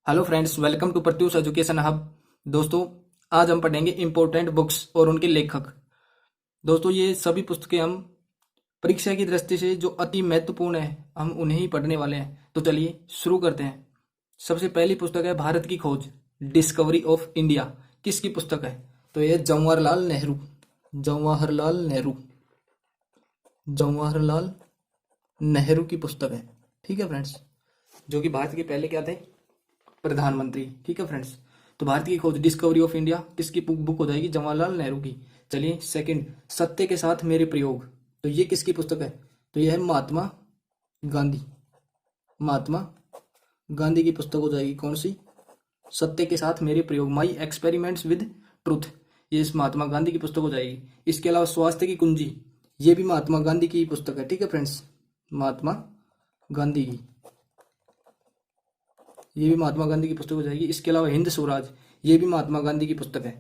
Hello friends, welcome to Pratyush education hub. दोस्तों, आज हम पढ़ेंगे इम्पोर्टेंट बुक्स और उनके लेखक। दोस्तों, ये सभी पुस्तकें हम परीक्षा की दृष्टि से जो अति महत्वपूर्ण है, हम उन्हें ही पढ़ने वाले हैं। तो चलिए शुरू करते हैं। सबसे पहली पुस्तक है भारत की खोज, डिस्कवरी ऑफ इंडिया। किसकी पुस्तक है? तो यह जवाहरलाल नेहरू। जवाहरलाल नेहरू। जवाहरलाल नेहरू की पुस्तक है। ठीक है फ्रेंड्स, जो कि भारत के पहले क्या थे? प्रधानमंत्री। ठीक है फ्रेंड्स, तो भारत की खोज डिस्कवरी ऑफ इंडिया किसकी बुक हो जाएगी? जवाहरलाल नेहरू की। चलिए सेकंड, सत्य के साथ मेरे प्रयोग। तो ये किसकी पुस्तक है? तो यह है महात्मा गांधी। महात्मा गांधी की पुस्तक हो जाएगी। कौन सी? सत्य के साथ मेरे प्रयोग, माई एक्सपेरिमेंट्स विद ट्रूथ। ये इस महात्मा गांधी की पुस्तक हो जाएगी। इसके अलावा स्वास्थ्य की कुंजी, ये भी महात्मा गांधी की पुस्तक है। ठीक है फ्रेंड्स, महात्मा गांधी की, ये भी महात्मा गांधी की पुस्तक हो जाएगी। इसके अलावा हिंद स्वराज, ये भी महात्मा गांधी की पुस्तक है।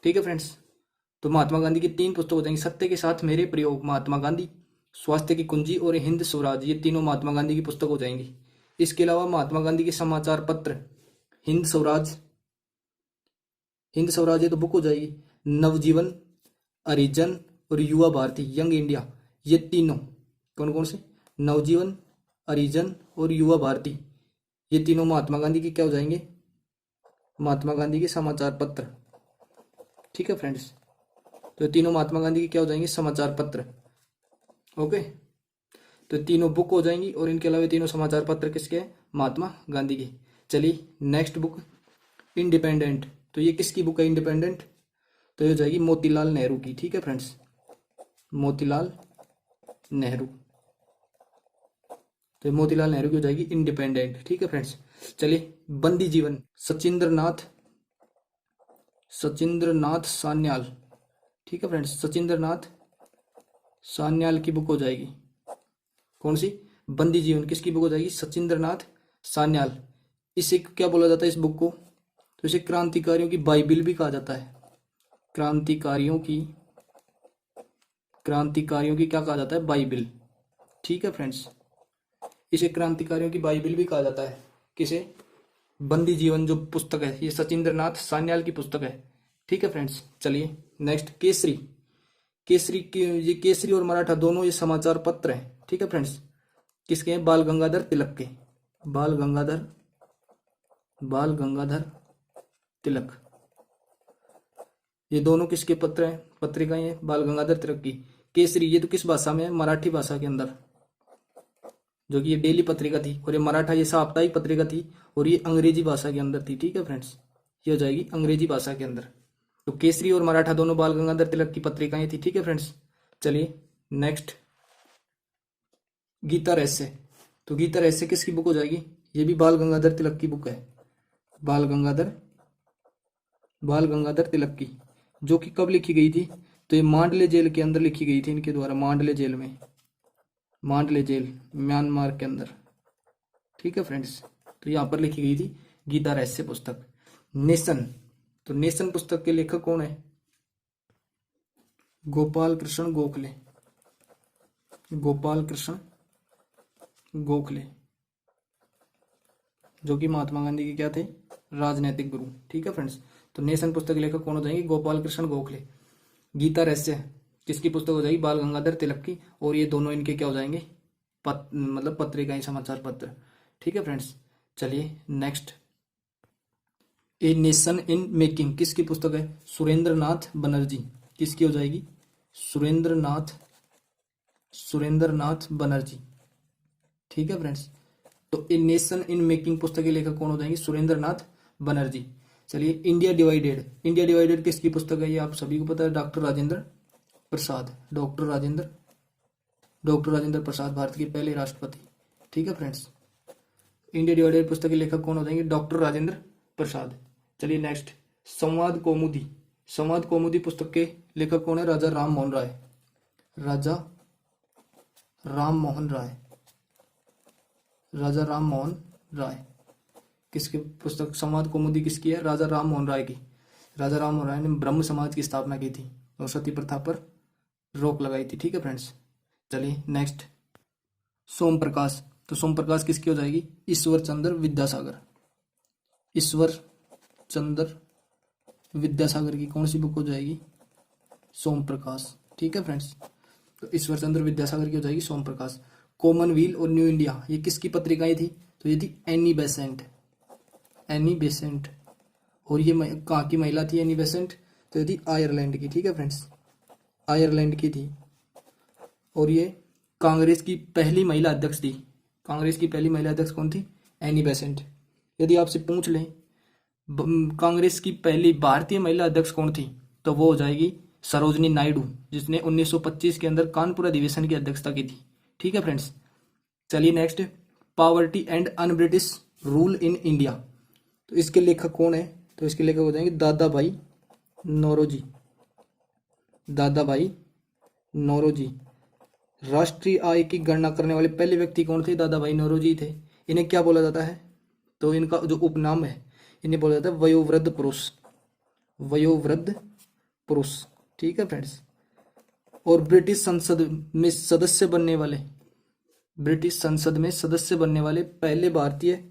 ठीक है फ्रेंड्स, तो महात्मा गांधी की 3 पुस्तक हो जाएंगी। सत्य के साथ मेरे प्रयोग महात्मा गांधी, स्वास्थ्य की कुंजी और हिंद स्वराज, ये तीनों महात्मा गांधी की पुस्तक हो जाएंगी। इसके अलावा महात्मा गांधी के समाचार पत्र, हिंद स्वराज, हिंद स्वराज ये तो बुक हो जाएगी। नवजीवन, अरिजन और युवा भारती, यंग इंडिया, ये तीनों कौन कौन से? नवजीवन, अरिजन और युवा भारती, ये तीनों महात्मा गांधी की क्या हो जाएंगे? महात्मा गांधी के समाचार पत्र। ठीक है फ्रेंड्स, तो तीनों महात्मा गांधी की क्या हो जाएंगे? समाचार पत्र। ओके, तो तीनों बुक हो जाएंगी और इनके अलावा तीनों समाचार पत्र किसके हैं? महात्मा गांधी के। चलिए नेक्स्ट बुक, इंडिपेंडेंट। तो ये किसकी बुक है इंडिपेंडेंट? तो ये हो जाएगी मोतीलाल नेहरू की। ठीक है फ्रेंड्स, मोतीलाल नेहरू। तो मोतीलाल नेहरू की हो जाएगी इंडिपेंडेंट। ठीक है फ्रेंड्स, चलिए बंदी जीवन, सचिंद्रनाथ सान्याल। ठीक है फ्रेंड्स, सचिंद्रनाथ सान्याल की बुक हो जाएगी। कौन सी? बंदी जीवन। किसकी बुक हो जाएगी? सचिंद्रनाथ सान्याल। इसे क्या बोला जाता है इस बुक को? तो इसे क्रांतिकारियों की बाइबिल भी कहा जाता है। क्रांतिकारियों की क्या कहा जाता है? बाइबिल। ठीक है फ्रेंड्स, इसे क्रांतिकारियों की बाइबिल भी कहा जाता है। किसे? बंदी जीवन जो पुस्तक है, ये सचिंद्रनाथ सान्याल की पुस्तक है। ठीक है फ्रेंड्स, चलिए नेक्स्ट, केसरी। केसरी की, ये केसरी और मराठा दोनों ये समाचार पत्र हैं। ठीक है फ्रेंड्स, किसके हैं? बाल गंगाधर तिलक के। बाल गंगाधर तिलक, ये दोनों किसके पत्र हैं? पत्रिकाएं हैं बाल गंगाधर तिलक की। केसरी ये तो किस भाषा में है? मराठी भाषा के अंदर, जो कि ये डेली पत्रिका थी। और ये मराठा ये साप्ताहिक पत्रिका थी और ये अंग्रेजी भाषा के अंदर थी। ठीक है फ्रेंड्स, ये हो जाएगी अंग्रेजी भाषा के अंदर। तो केसरी और मराठा दोनों बाल गंगाधर तिलक की पत्रिकाएं थी। ठीक है फ्रेंड्स, चलिए नेक्स्ट, गीता रहस्य। तो गीता रहस्य किसकी बुक हो जाएगी? ये भी बाल गंगाधर तिलक की बुक है। बाल गंगाधर तिलक की, जो कि कब लिखी गई थी? तो ये मांडले जेल के अंदर लिखी गई थी इनके द्वारा। मांडले जेल म्यांमार के अंदर। ठीक है फ्रेंड्स, तो यहाँ पर लिखी गई थी गीता रहस्य पुस्तक। नेशन, तो नेशन पुस्तक के लेखक कौन है? गोपाल कृष्ण गोखले, जो कि महात्मा गांधी के क्या थे? राजनैतिक गुरु। ठीक है फ्रेंड्स, तो नेशन पुस्तक के लेखक कौन हो जाएंगे? गोपाल कृष्ण गोखले। गीता रहस्य किसकी पुस्तक हो जाएगी? बाल गंगाधर तिलक की। और ये दोनों इनके क्या हो जाएंगे? मतलब पत्रिकाएं, समाचार पत्र। ठीक है फ्रेंड्स, चलिए next, a nation in making किसकी पुस्तक है? सुरेंद्रनाथ बनर्जी। किसकी हो जाएगी? सुरेंद्रनाथ बनर्जी। ठीक है फ्रेंड्स, तो ए नेशन इन मेकिंग पुस्तक के लेखक कौन हो जाएंगे? सुरेंद्रनाथ बनर्जी। चलिए इंडिया डिवाइडेड किसकी पुस्तक है? ये आप सभी को पता है, डॉक्टर राजेंद्र प्रसाद, भारत के पहले राष्ट्रपति। ठीक है फ्रेंड्स, इंडिया डिवाइडेड पुस्तक के लेखक कौन हो जाएंगे? डॉक्टर राजेंद्र प्रसाद। चलिए नेक्स्ट, संवाद कौमुदी पुस्तक के लेखक कौन है? राजा राम मोहन राय। किसकी पुस्तक संवाद कौमुदी किसकी है? राजा राम मोहन राय की। राजा राम मोहन राय ने ब्रह्म समाज की स्थापना की थी और सती प्रथा पर रोक लगाई थी। ठीक है फ्रेंड्स, चलिए नेक्स्ट, सोम प्रकाश। तो सोम प्रकाश किसकी हो जाएगी? ईश्वर चंद्र विद्यासागर। ईश्वर चंद्र विद्यासागर की कौन सी बुक हो जाएगी? सोम प्रकाश। ठीक है फ्रेंड्स, तो ईश्वर चंद्र विद्यासागर की हो जाएगी सोम प्रकाश। कॉमनवेल्थ और न्यू इंडिया ये किसकी पत्रिकाएं थी? तो ये थी एनी बेसेंट, एनी बेसेंट। और ये कहाँ की महिला थी एनी बेसेंट? तो ये थी आयरलैंड की। ठीक है फ्रेंड्स, आयरलैंड की थी। और ये कांग्रेस की पहली महिला अध्यक्ष थी। कांग्रेस की पहली महिला अध्यक्ष कौन थी? Annie Besant. यदि आपसे पूछ लें कांग्रेस की पहली भारतीय महिला अध्यक्ष कौन थी, तो वो हो जाएगी सरोजनी नायडू, जिसने 1925 के अंदर कानपुर अधिवेशन की अध्यक्षता की थी। ठीक है फ्रेंड्स, चलिए next, poverty and un British rule in India. तो इसके लेखक कौन है? तो इसके लेखक हो जाएंगे दादा भाई नौरोजी। दादा भाई नौरोजी। राष्ट्रीय आय की गणना करने वाले पहले व्यक्ति कौन थे? दादा भाई नौरोजी थे। इन्हें क्या बोला जाता है? तो इनका जो उपनाम है इन्हें बोला जाता है वयोवृद्ध पुरुष, वयोवृद्ध पुरुष। ठीक है फ्रेंड्स, और ब्रिटिश संसद में सदस्य बनने वाले, ब्रिटिश संसद में सदस्य बनने वाले पहले भारतीय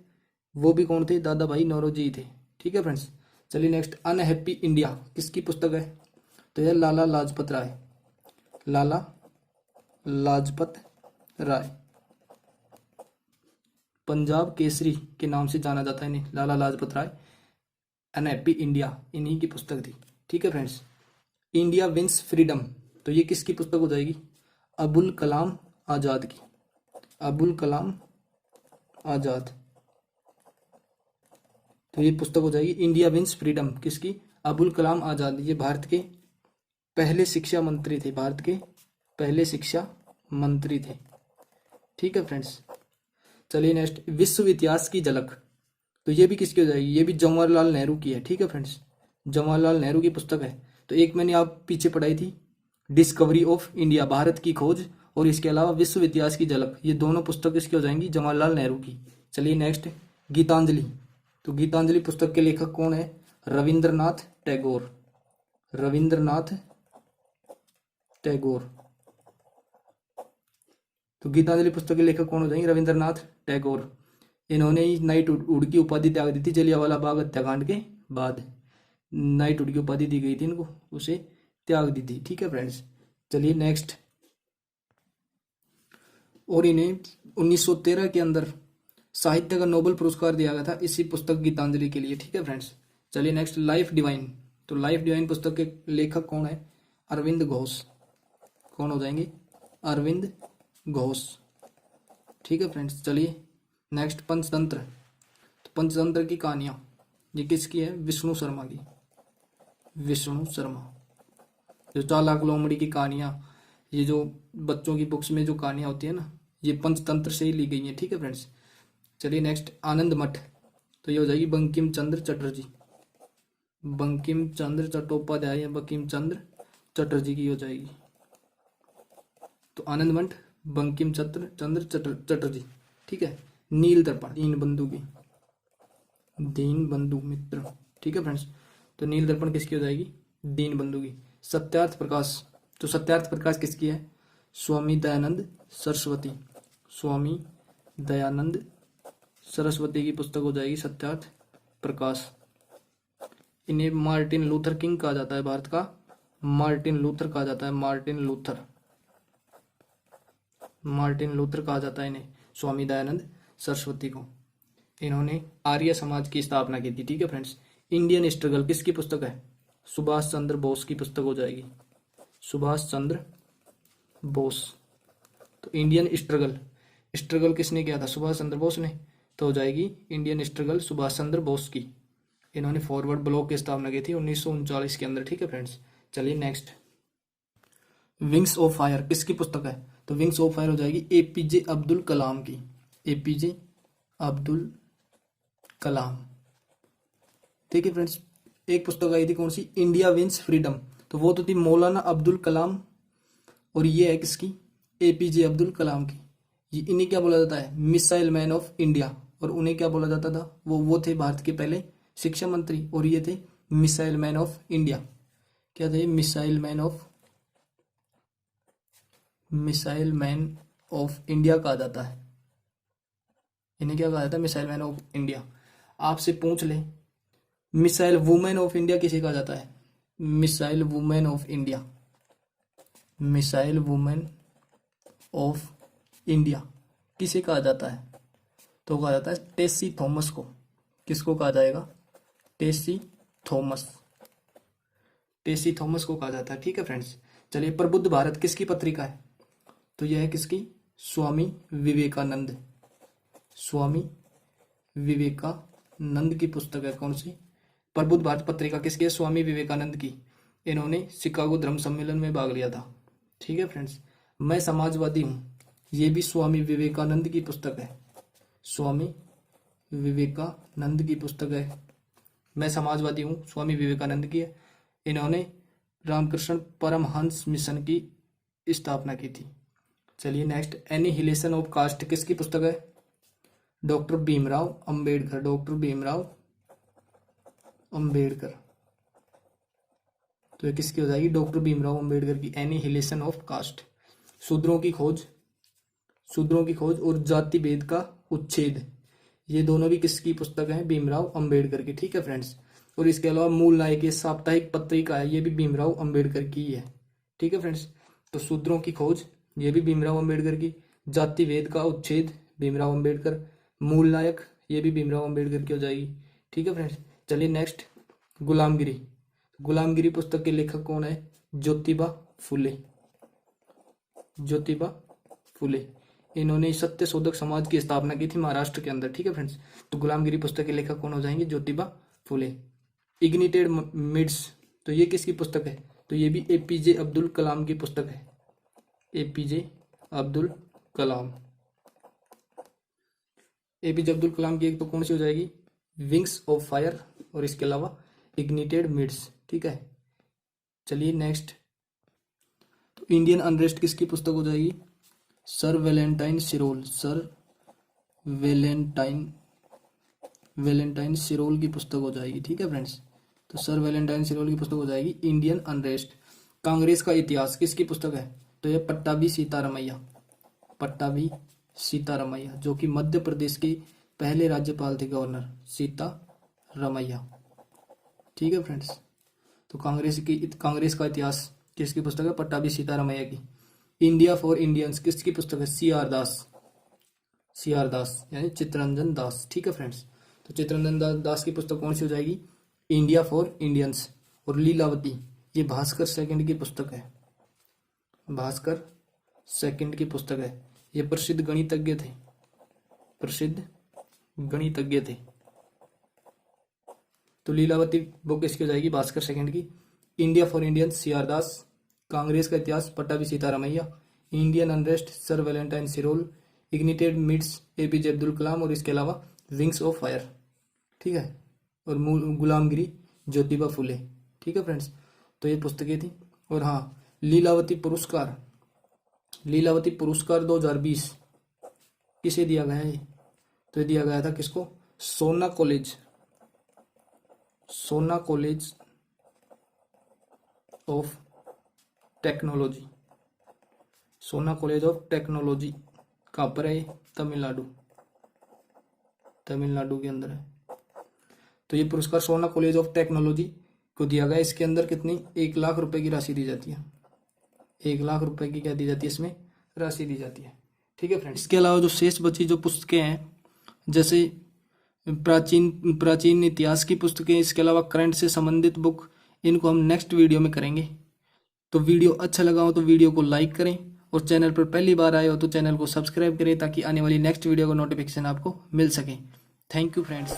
वो भी कौन थे? दादा भाई नौरोजी थे। ठीक है फ्रेंड्स, चलिए नेक्स्ट, अनहैप्पी इंडिया किसकी पुस्तक है? तो यह लाला लाजपत राय, लाला लाजपत राय। पंजाब केसरी के नाम से जाना जाता है इन्हें, लाला लाजपत राय। अनहैप्पी इंडिया इन्हीं की पुस्तक थी। ठीक है फ्रेंड्स, इंडिया विंस फ्रीडम, तो ये किसकी पुस्तक हो जाएगी? अबुल कलाम आजाद की, अबुल कलाम आजाद। तो ये पुस्तक हो जाएगी इंडिया विंस फ्रीडम, किसकी? अबुल कलाम आजाद। ये भारत के पहले शिक्षा मंत्री थे, भारत के पहले शिक्षा मंत्री थे। ठीक है फ्रेंड्स, चलिए नेक्स्ट, विश्व इतिहास की झलक, तो ये भी किसकी हो जाएगी? ये भी जवाहरलाल नेहरू की है। ठीक है फ्रेंड्स, जवाहरलाल नेहरू की पुस्तक है। तो एक मैंने आप पीछे पढ़ाई थी डिस्कवरी ऑफ इंडिया, भारत की खोज, और इसके अलावा विश्व इतिहास की झलक, ये दोनों पुस्तक किसकी हो जाएंगी? जवाहरलाल नेहरू की। चलिए नेक्स्ट, गीतांजलि, तो गीतांजलि पुस्तक के लेखक कौन है? रविंद्रनाथ टैगोर, रविंद्रनाथ टैगोर। तो गीतांजलि पुस्तक के लेखक कौन हो जाएंगे? रविंद्रनाथ टैगोर। इन्होंने ही नाइटहुड की उपाधि त्याग दी थी जलियांवाला बाग हत्याकांड के बाद, नाइटहुड की उपाधि दी गई थी इनको, उसे त्याग दी थी। ठीक है फ्रेंड्स, चलिए नेक्स्ट, और इन्हें 1913 के अंदर साहित्य का नोबेल पुरस्कार दिया गया था इसी पुस्तक गीतांजलि के लिए। ठीक है फ्रेंड्स, चलिए नेक्स्ट, लाइफ डिवाइन, तो लाइफ डिवाइन पुस्तक के लेखक कौन है? अरविंद घोष। कौन हो जाएंगे? अरविंद घोष। ठीक है फ्रेंड्स, चलिए नेक्स्ट, पंचतंत्र, तो पंचतंत्र की कहानियां ये किसकी है? विष्णु शर्मा की, विष्णु शर्मा। जो चालाक लोमड़ी की कहानियां, ये जो बच्चों की बुक्स में जो कहानियां होती है ना, ये पंचतंत्र से ही ली गई हैं। ठीक है फ्रेंड्स, चलिए नेक्स्ट, आनंद मठ, तो ये हो जाएगी बंकिम चंद्र चटर्जी, बंकिम चंद्र चट्टोपाध्याय या बंकिम चंद्र चटर्जी की हो जाएगी। तो आनंद मठ बंकिम चंद्र चटर्जी। ठीक है, नील दर्पण दीन बंधु की, दीन बंधु मित्र। ठीक है फ्रेंड्स, तो नील दर्पण किसकी हो जाएगी? दीन बंधु की। सत्यार्थ प्रकाश, तो सत्यार्थ प्रकाश किसकी है? स्वामी दयानंद सरस्वती, स्वामी दयानंद सरस्वती की पुस्तक हो जाएगी सत्यार्थ प्रकाश। इन्हें मार्टिन लूथर किंग कहा जाता है, भारत का मार्टिन लूथर कहा जाता है, मार्टिन लूथर, मार्टिन लूथर कहा जाता है इन्हें, स्वामी दयानंद सरस्वती को। इन्होंने आर्य समाज की स्थापना की थी। ठीक है फ्रेंड्स, इंडियन स्ट्रगल किसकी पुस्तक है? सुभाष चंद्र बोस की पुस्तक हो जाएगी, सुभाष चंद्र बोस। तो इंडियन स्ट्रगल, स्ट्रगल किसने किया था? सुभाष चंद्र बोस ने। तो हो जाएगी इंडियन स्ट्रगल सुभाष चंद्र बोस की। इन्होंने फॉरवर्ड ब्लॉक की स्थापना की थी 1939 के अंदर। ठीक है फ्रेंड्स, चलिए नेक्स्ट, विंग्स ऑफ फायर किसकी पुस्तक है? तो विंग्स ऑफ फायर हो जाएगी एपीजे अब्दुल कलाम की, एपीजे अब्दुल कलाम। ठीक है फ्रेंड्स, एक पुस्तक आई थी कौन सी? इंडिया विंस फ्रीडम, तो वो तो थी मौलाना अब्दुल कलाम, और ये है किसकी? एपीजे अब्दुल कलाम की। ये इन्हें क्या बोला जाता है? Missile man of India. और उन्हें क्या बोला जाता था? वो थे भारत के पहले शिक्षा मंत्री, और ये थे मिसाइल मैन ऑफ इंडिया। क्या थे? मिसाइल मैन ऑफ इंडिया कहा जाता है इन्हें। क्या कहा जाता है? Missile man of India. आपसे पूछ ले मिसाइल वुमेन ऑफ इंडिया किसे कहा जाता है? Missile women of India, missile women of India किसे कहा जाता है? तो कहा जाता है टेसी थॉमस को। किसको कहा जाएगा? टेसी थॉमस, टेसी थॉमस को कहा जाता है। ठीक है फ्रेंड्स, चलिए प्रबुद्ध भारत किसकी पत्रिका है? तो यह है किसकी? स्वामी विवेकानंद, स्वामी विवेकानंद की पुस्तक है। कौन सी? प्रबुद्ध भारत पत्रिका किसकी है? स्वामी विवेकानंद की। इन्होंने शिकागो धर्म सम्मेलन में भाग लिया था। ठीक है फ्रेंड्स, मैं समाजवादी हूँ, ये भी स्वामी विवेकानंद की पुस्तक है, स्वामी विवेकानंद की पुस्तक है। मैं समाजवादी हूँ स्वामी विवेकानंद की है। इन्होंने रामकृष्ण परमहंस मिशन की स्थापना की थी। चलिए नेक्स्ट, एनिहिलेशन ऑफ कास्ट किसकी पुस्तक है? Doctor Bhimrao Ambedkar, doctor Bhimrao Ambedkar. तो ये किसकी हो जाएगी? डॉक्टर भीमराव अंबेडकर की एनिहिलेशन ऑफ कास्ट। शूद्रों की खोज, शूद्रों की खोज और जाति भेद का उच्छेद, ये दोनों भी किसकी पुस्तक है? भीमराव अंबेडकर की। ठीक है फ्रेंड्स, और इसके अलावा मूल नायक, ये साप्ताहिक पत्रिका है, ये भी भीमराव अंबेडकर की ही है। ठीक है फ्रेंड्स, तो शूद्रों की खोज ये भी भीमराव अंबेडकर की, जाति भेद का उच्छेद भीमराव अंबेडकर, मूल नायक ये भी भीमराव अंबेडकर की हो जाएगी। ठीक है फ्रेंड्स, चलिए नेक्स्ट, गुलामगिरी। गुलामगिरी पुस्तक के लेखक कौन है? ज्योतिबा फुले, ज्योतिबा फुले। इन्होंने सत्यशोधक समाज की स्थापना की थी महाराष्ट्र के अंदर। ठीक है फ्रेंड्स, तो गुलामगिरी पुस्तक के लेखक कौन हो जाएंगे? ज्योतिबा फुले। इग्निटेड मिड्स, तो ये किसकी पुस्तक है? तो ये भी एपीजे अब्दुल कलाम की पुस्तक है, एपीजे अब्दुल कलाम। एपीजे अब्दुल कलाम की एक तो कौन सी हो जाएगी? विंग्स ऑफ फायर, और इसके अलावा इग्निटेड मिड्स। ठीक है, चलिए नेक्स्ट, तो इंडियन अनरेस्ट किसकी पुस्तक हो जाएगी? सर वैलेंटाइन सिरोल, सर वैलेंटाइन सिरोल की पुस्तक हो जाएगी। ठीक है फ्रेंड्स, तो सर वैलेंटाइन सिरोल की पुस्तक हो जाएगी इंडियन अनरेस्ट। कांग्रेस का इतिहास किसकी पुस्तक है? तो यह पट्टाभी सीतारमैया, पट्टाभी सीतारमैया, जो कि मध्य प्रदेश के पहले राज्यपाल थे, गवर्नर सीतारमैया। ठीक है फ्रेंड्स, तो कांग्रेस का इतिहास किसकी पुस्तक है? पट्टाभी सीतारमैया की। इंडिया फॉर इंडियंस किसकी पुस्तक है? सीआर दास, सीआर दास यानी चित्तरंजन दास। ठीक है फ्रेंड्स, तो चित्तरंजन दास की पुस्तक कौन सी हो जाएगी? India for Indians. और लीलावती, ये भास्कर सेकंड की पुस्तक है, भास्कर सेकंड की पुस्तक है। ये प्रसिद्ध गणितज्ञ थे, प्रसिद्ध गणितज्ञ थे। तो लीलावती बुक किसकी हो जाएगी? भास्कर सेकंड की। India for Indians CR Das, Congress का इतिहास Pattabhi Sitaramayya, Indian unrest sir Valentine Chirol, ignited minds APJ Abdul Kalam, और इसके अलावा विंग्स ऑफ फायर। ठीक है, और गुलामगिरी ज्योतिबा फुले। ठीक है फ्रेंड्स, तो ये पुस्तकें थी। और हाँ, लीलावती पुरस्कार, लीलावती पुरस्कार 2020 किसे दिया गया है? तो ये दिया गया था किसको? सोना कॉलेज, सोना कॉलेज ऑफ टेक्नोलॉजी, सोना कॉलेज ऑफ टेक्नोलॉजी कहाँ पर है? तमिलनाडु, तमिलनाडु के अंदर है। तो ये पुरस्कार सोना कॉलेज ऑफ टेक्नोलॉजी को दिया गया। इसके अंदर कितनी? 1 लाख रुपए की राशि दी जाती है, 1 लाख रुपए की क्या दी जाती है? इसमें राशि दी जाती है। ठीक है फ्रेंड्स, इसके अलावा जो शेष बची जो पुस्तकें हैं, जैसे प्राचीन इतिहास की पुस्तकें, इसके अलावा करंट से संबंधित बुक, इनको हम नेक्स्ट वीडियो में करेंगे। तो वीडियो अच्छा लगा हो तो वीडियो को लाइक करें, और चैनल पर पहली बार आए हो तो चैनल को सब्सक्राइब करें, ताकि आने वाली नेक्स्ट वीडियो का नोटिफिकेशन आपको मिल सके। Thank you friends.